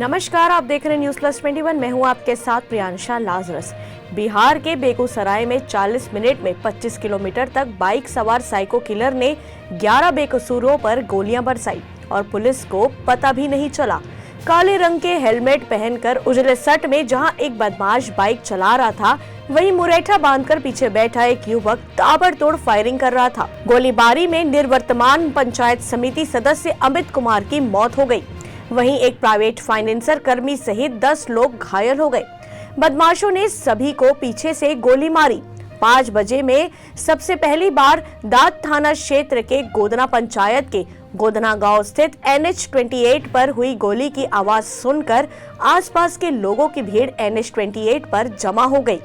नमस्कार, आप देख रहे हैं न्यूज प्लस 21। मैं हूं आपके साथ प्रियांशा लाजरस। बिहार के बेगूसराय में 40 मिनट में 25 किलोमीटर तक बाइक सवार साइको किलर ने 11 बेकसूरों पर गोलियां बरसाई और पुलिस को पता भी नहीं चला। काले रंग के हेलमेट पहनकर उजले शर्ट में जहां एक बदमाश बाइक चला रहा था, वहीं मुरेठा बांधकर पीछे बैठा एक युवक ताबड़तोड़ फायरिंग कर रहा था। गोलीबारी में निवर्तमान पंचायत समिति सदस्य अमित कुमार की मौत हो गई। वहीं एक प्राइवेट फाइनेंसर कर्मी सहित 10 लोग घायल हो गए। बदमाशों ने सभी को पीछे से गोली मारी। 5 बजे में सबसे पहली बार दाद थाना क्षेत्र के गोदना पंचायत के गोदना गांव स्थित NH-28 पर हुई गोली की आवाज सुनकर आसपास के लोगों की भीड़ NH-28 पर जमा हो गई।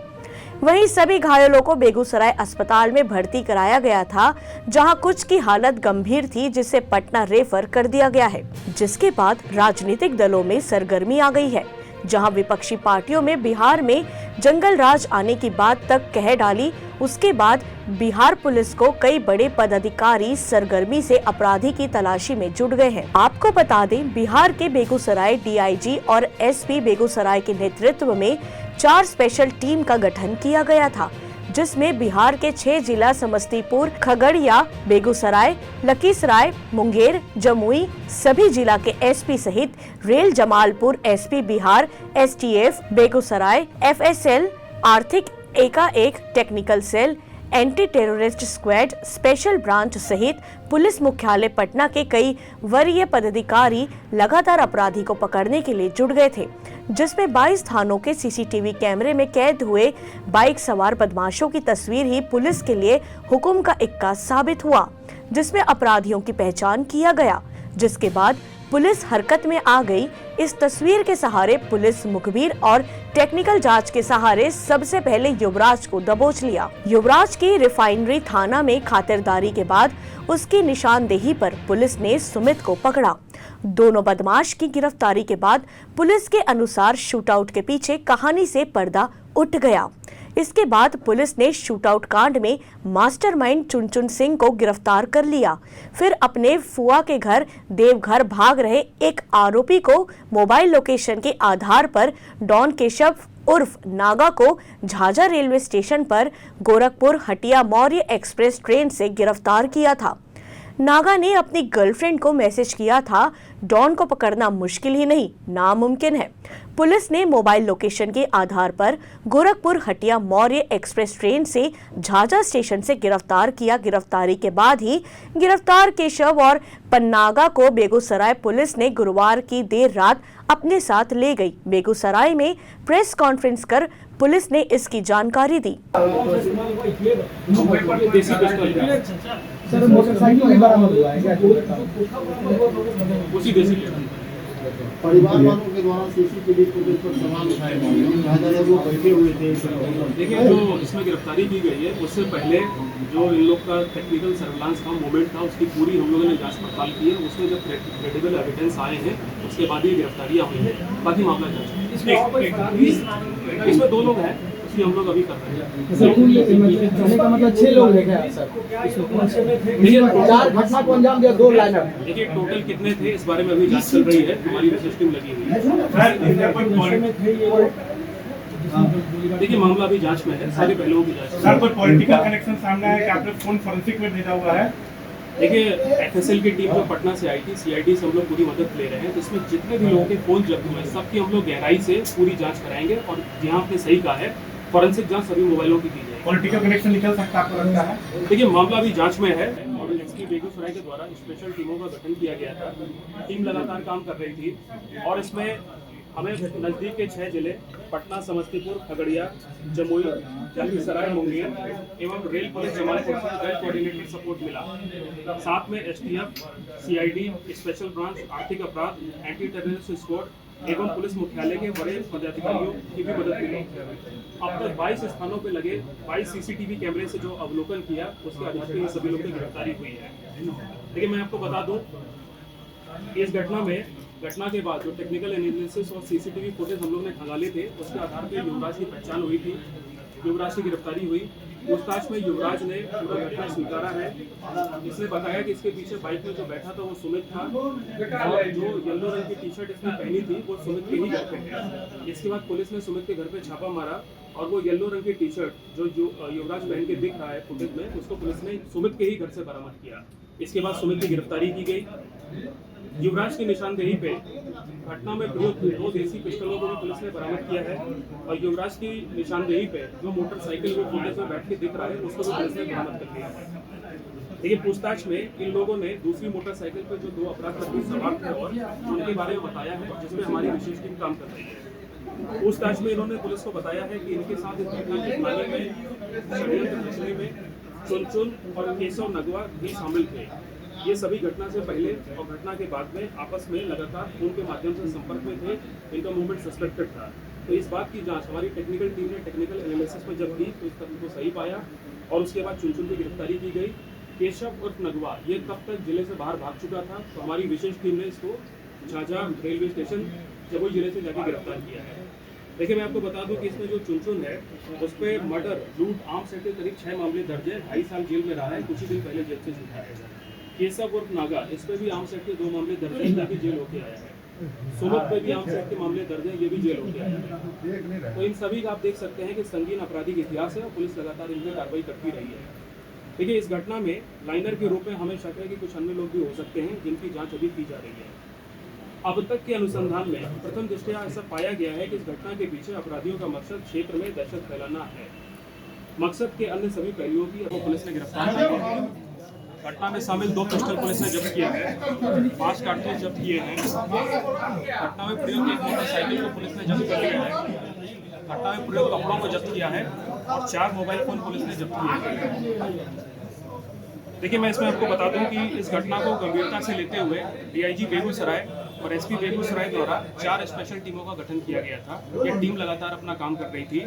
वहीं सभी घायलों को बेगूसराय अस्पताल में भर्ती कराया गया था, जहां कुछ की हालत गंभीर थी, जिसे पटना रेफर कर दिया गया है। जिसके बाद राजनीतिक दलों में सरगर्मी आ गई है, जहां विपक्षी पार्टियों में बिहार में जंगल राज आने की बात तक कह डाली। उसके बाद बिहार पुलिस को कई बड़े पदाधिकारी सरगर्मी से अपराधी की तलाशी में जुट गए हैं। आपको बता दें, बिहार के बेगूसराय DIG और SP बेगूसराय के नेतृत्व में 4 स्पेशल टीम का गठन किया गया था, जिसमें बिहार के 6 जिला समस्तीपुर, खगड़िया, बेगूसराय, लखीसराय, मुंगेर, जमुई सभी जिला के SP सहित rail Jamalpur SP Bihar, STF Begusarai, FSL आर्थिक एकाएक, technical cell, anti terrorist squad, special branch सहित पुलिस मुख्यालय पटना के कई वरीय पदाधिकारी लगातार अपराधी को पकड़ने के लिए जुट गए थे, जिसमें 22 थानों के CCTV कैमरे में कैद हुए बाइक सवार बदमाशों की तस्वीर ही पुलिस के लिए हुक्म का इक्का साबित हुआ, जिसमें अपराधियों की पहचान किया गया। जिसके बाद पुलिस हरकत में आ गई। इस तस्वीर के सहारे पुलिस मुखबिर और टेक्निकल जांच के सहारे सबसे पहले युवराज को दबोच लिया। युवराज की रिफाइनरी थाना में खातिरदारी के बाद उसकी निशानदेही पर पुलिस ने सुमित को पकड़ा। दोनों बदमाश की गिरफ्तारी के बाद पुलिस के अनुसार शूटआउट के पीछे कहानी से पर्दा उठ गया। इसके बाद पुलिस ने शूटआउट कांड में मास्टरमाइंड चुनचुन सिंह को गिरफ्तार कर लिया। फिर अपने फुआ के घर देवघर भाग रहे एक आरोपी को मोबाइल लोकेशन के आधार पर डॉन केशव उर्फ नागा को झाझा रेलवे स्टेशन पर गोरखपुर हटिया मौर्य एक्सप्रेस ट्रेन से गिरफ्तार किया था। नागा ने अपनी गर्लफ्रेंड को मैसेज किया था, डॉन को पकड़ना मुश्किल ही नहीं, नामुमकिन है। पुलिस ने मोबाइल लोकेशन के आधार पर गोरखपुर हटिया मौर्य एक्सप्रेस ट्रेन से झाझा स्टेशन से गिरफ्तार किया। गिरफ्तारी के बाद ही गिरफ्तार केशव और पन्नागा को बेगूसराय पुलिस ने गुरुवार की देर रात अपने साथ ले गई। बेगूसराय में प्रेस कॉन्फ्रेंस कर पुलिस ने इसकी जानकारी दी। सर, मोटरसाइकिल भी बरामद हुआ है क्या? उसी देसी परिवार वालों के द्वारा CCTV फुटेज पर सवाल उठाए गए, वो बैठे हुए थे। देखिए, जो इसमें गिरफ्तारी की गई है, उससे पहले जो इन लोग का टेक्निकल सर्विलांस का मूवमेंट था, उसकी पूरी हम लोगों ने जांच पड़ताल की है। उसमें जब क्रेडिबल एविडेंस आए हैं, उसके बाद ये गिरफ्तारियां हुई हैं। बाकी मामला जांच इसमें 2 लोग हैं, उसकी हम लोग अभी कर रहे हैं। कहने का मतलब 6 लोग हैं क्या सर? 4 घटना को अंजाम दिया, 2 लाइनर। देखिए, टोटल कितने थे इस बारे में अभी जांच चल रही है, हमारी रिसर्च टीम लगी हुई है। देखिए, मामला अभी जांच में है, सारे पहलुओं की जांच। सर, कोई पॉलिटिकल कनेक्शन सामने आया कि आपने फोन फॉरेंसिक में भेजा हुआ है? देखिए, FSL की टीम जो पटना से आई थी, CID से हम लोग पूरी मदद ले रहे हैं। तो इसमें जितने भी लोगों के फोन जब्त हुए, सबकी हम लोग गहराई से पूरी जांच कराएंगे और जहां आपने सही कहा है, फॉरेंसिक जांच सभी मोबाइलों की जाएगी। पॉलिटिकल कनेक्शन निकल सकता है, आपको लगता है? देखिए, मामला अभी जांच में है और इसकी बेगूसराय के द्वारा स्पेशल टीमों का गठन किया गया था। टीम लगातार काम कर रही थी और इसमें हमें नजदीक के 6 जिले पटना, समस्तीपुर, खगड़िया, जमुई, लखीसराय, मुंगेर एवं रेल पुलिस जमालपुर से वेल कोऑर्डिनेटेड सपोर्ट मिला। साथ में STF, CID, स्पेशल ब्रांच, आर्थिक अपराध, एंटी टेररिस्ट स्क्वाड एवं पुलिस मुख्यालय के बड़े पदाधिकारियों की भी मदद मिली। अब तक 22 स्थानों पर लगे 22 CCTV कैमरे से जो अवलोकन किया, उसके आधार पर सभी लोगों की गिरफ्तारी हुई है। देखिए, मैं आपको बता दूं, इस घटना के बाद जो टेक्निकल एनालिसिस और CCTV फुटेज हम लोग ने खंगाले थे, उसके आधार पर युवराज की पहचान हुई थी, युवराज की गिरफ्तारी हुई। पूछताछ में युवराज ने पूरा घटना स्वीकारा है। इसने बताया कि इसके पीछे बाइक में जो बैठा था वो सुमित था और जो येलो रंग की टी शर्ट इसने पहनी थी वो सुमित के ही घर पे है। इसके बाद पुलिस ने सुमित के घर पे छापा मारा और वो येलो रंग की टी शर्ट जो युवराज पहन के दिख रहा है फुटेज में, उसको पुलिस ने सुमित के ही घर से बरामद किया। इसके बाद सुमित की गिरफ्तारी की गई। युवराज की निशानदेही पे घटना में प्रयुक्त 2 देसी पिस्टलों को भी पुलिस ने बरामद किया है और युवराज की निशानदेही पे जो मोटरसाइकिल वो फुटेज में बैठ के दिख रहा है उसको भी पुलिस ने बरामद कर लिया है। लेकिन पूछताछ में इन लोगों ने दूसरी मोटरसाइकिल पे जो 2 अपराधी सवार थे और उनके बारे में बताया है, जिसमें हमारी विशेष टीम काम कर रही है। पूछताछ में इन्होंने पुलिस को बताया है कि इनके साथ इस घटना के प्लानिंग में, षड्यंत्र रचने में चुनचुन और केशव नगवा भी शामिल थे। ये सभी घटना से पहले और घटना के बाद में आपस में लगातार फोन के माध्यम से संपर्क में थे। इनका मूवमेंट सस्पेक्टेड था। तो इस बात की जांच हमारी टेक्निकल टीम ने टेक्निकल एनालिसिस में जब की तो इस तथ्य को सही पाया और उसके बाद चुनचुन की गिरफ्तारी की गई। केशव उर्फ नगवा ये तब तक जिले से बाहर भाग चुका था, तो हमारी विशेष टीम ने इसको झाझा रेलवे स्टेशन जमुई जिले से जाके गिरफ्तार किया है। देखिए, मैं आपको बता दूं कि इसमें जो चुनचुन है उस पर मर्डर, लूट, आर्म्स एक्ट के करीब 6 मामले दर्ज है। 2.5 साल जेल में रहा है, कुछ ही दिन पहले जेल से छूटा है। केशव उर्फ नागा, इस पर भी आर्म्स एक्ट के 2 मामले दर्ज है, ये भी जेल होके आया है। सुमित पे भी आर्म्स एक्ट के मामले दर्ज है, ये भी जेल होके आया है। तो इन सभी का आप देख सकते हैं कि संगीन आपराधिक इतिहास है और पुलिस लगातार इन पर कार्रवाई करती रही है। देखिए, इस घटना में लाइनर के रूप में हमें शक है कि कुछ अन्य लोग भी हो सकते हैं, जिनकी जांच अभी की जा रही है। अब तक के अनुसंधान में प्रथम दृष्टया ऐसा पाया गया है कि इस घटना के पीछे अपराधियों का मकसद क्षेत्र में दहशत फैलाना है। मकसद के अन्य सभी पहलुओं की अब पुलिस ने गिरफ्तार किया है। घटना में शामिल 2 पिस्टल पुलिस ने जब्त किया है, 5 कारतूस जब्त किए हैं। घटना में प्रयुक्त 1 मोटरसाइकिल को पुलिस ने जब्त कर लिया है। घटना में प्रयुक्त कपड़ों को जब्त किया है और 4 मोबाइल फोन पुलिस ने जब्त किए हैं। देखिए, मैं इसमें आपको बता दूं कि इस घटना को गंभीरता से लेते हुए डीआईजी बेगूसराय और एसपी बेगूसराय द्वारा 4 स्पेशल टीमों का गठन किया गया था। ये टीम लगातार अपना काम कर रही थी।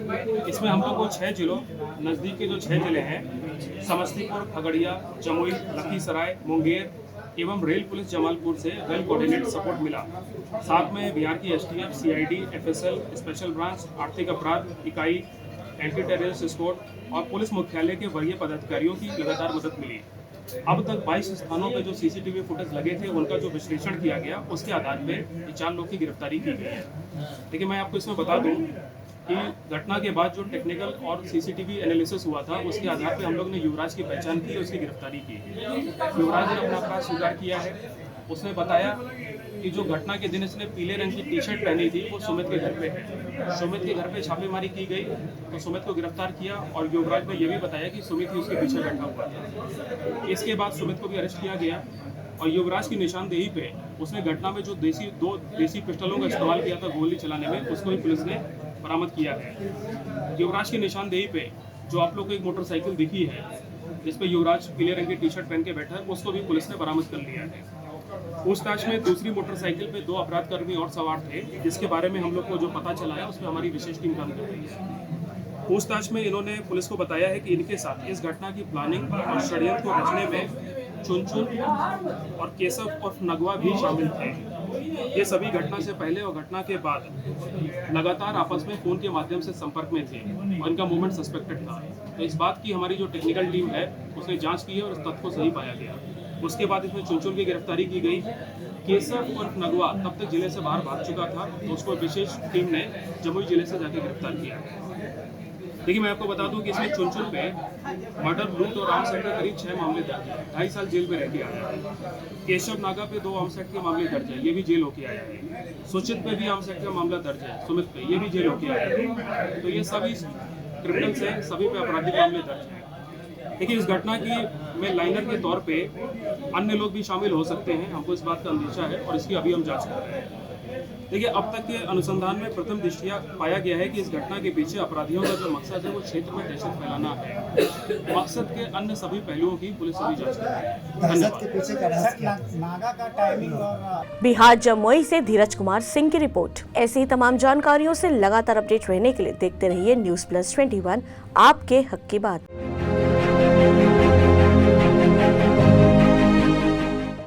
इसमें हम लोग को 6 जिलों, नज़दीक के जो 6 जिले हैं, समस्तीपुर, खगड़िया, जमुई, लखीसराय, मुंगेर एवं रेल पुलिस जमालपुर से वेल कोऑर्डिनेटेड सपोर्ट मिला। साथ में बिहार की STF, CID, FSL, special branch, आर्थिक अपराध इकाई, एंटी टेररिस्ट स्क्वाड और पुलिस मुख्यालय के वरीय पदाधिकारियों की लगातार मदद मिली। अब तक 22 स्थानों पे जो सीसीटीवी फुटेज लगे थे उनका जो विश्लेषण किया गया, उसके आधार पे ये 4 लोग की गिरफ्तारी की गई है। देखिए, मैं आपको इसमें बता दूं कि घटना के बाद जो टेक्निकल और सीसीटीवी एनालिसिस हुआ था, उसके आधार पे हम लोग ने युवराज की पहचान की और उसकी गिरफ्तारी की। युवराज ने अपना अपराध स्वीकार किया है। उसने बताया कि जो घटना के दिन इसने पीले रंग की टी शर्ट पहनी थी वो सुमित के घर पे है। सुमित के घर पे छापेमारी की गई तो सुमित को गिरफ्तार किया और युवराज ने यह भी बताया कि सुमित ही उसके पीछे बैठा हुआ था। इसके बाद सुमित को भी अरेस्ट किया गया और युवराज की निशानदेही पे उसने घटना में जो 2 देसी पिस्टलों का इस्तेमाल किया था गोली चलाने में, उसको भी पुलिस ने बरामद किया है। युवराज की निशानदेही पे जो आप लोग को एक मोटरसाइकिल दिखी है जिसपे युवराज पीले रंग की टी शर्ट पहन के बैठा है, उसको भी पुलिस ने बरामद कर लिया है। पूछताछ में दूसरी मोटरसाइकिल पे 2 अपराधकर्मी और सवार थे, जिसके बारे में हम लोग को जो पता चला है उसमें हमारी विशेष टीम काम कर रही है। पूछताछ में इन्होंने पुलिस को बताया है कि इनके साथ इस घटना की प्लानिंग और षड्यंत्र को रचने में चुनचुन और केशव और नगवा भी शामिल थे। ये सभी घटना से पहले और घटना के बाद लगातार आपस में फोन के माध्यम से संपर्क में थे और इनका मूवमेंट सस्पेक्टेड था। तो इस बात की हमारी जो टेक्निकल टीम है उसने जांच की है और इस तथ्य को सही पाया गया। उसके बाद इसमें चुनचुन की गिरफ्तारी की गई। केशव और नगवा तब तक जिले से बाहर भाग चुका था, तो उसको विशेष टीम ने जमुई जिले से जाकर गिरफ्तार किया। देखिए, मैं आपको बता दूं कि इसमें चुनचुन पे मर्डर, लूट और आर्म्स एक्ट के करीब 6 मामले दर्ज है। 2.5 साल जेल में रह के आया है। केशव नागा पे 2 आर्म्स एक्ट के मामले दर्ज है, ये भी जेल होके आया है। सुचित पे भी आर्म्स एक्ट का मामला दर्ज है, सुमित पे, ये भी जेल होके आया है। तो ये सभी क्रिमिनल्स हैं, सभी पे आपराधिक मामले दर्ज है। देखिए, इस घटना की में लाइनर के तौर पे अन्य लोग भी शामिल हो सकते हैं, हमको इस बात का अंदेशा है और इसकी अभी हम जांच कर रहे हैं। देखिए, अब तक के अनुसंधान में प्रथम दृष्टया पाया गया है कि इस घटना के पीछे अपराधियों का जो मकसद है वो क्षेत्र में दहशत फैलाना है। मकसद के अन्य सभी पहलुओं की पुलिस अभी जांच कर रही है। धन्यवाद। बिहार जमुई से धीरज कुमार सिंह की रिपोर्ट। ऐसी ही तमाम जानकारियों से लगातार अपडेट रहने के लिए देखते रहिए News Plus 21, आपके हक की बात।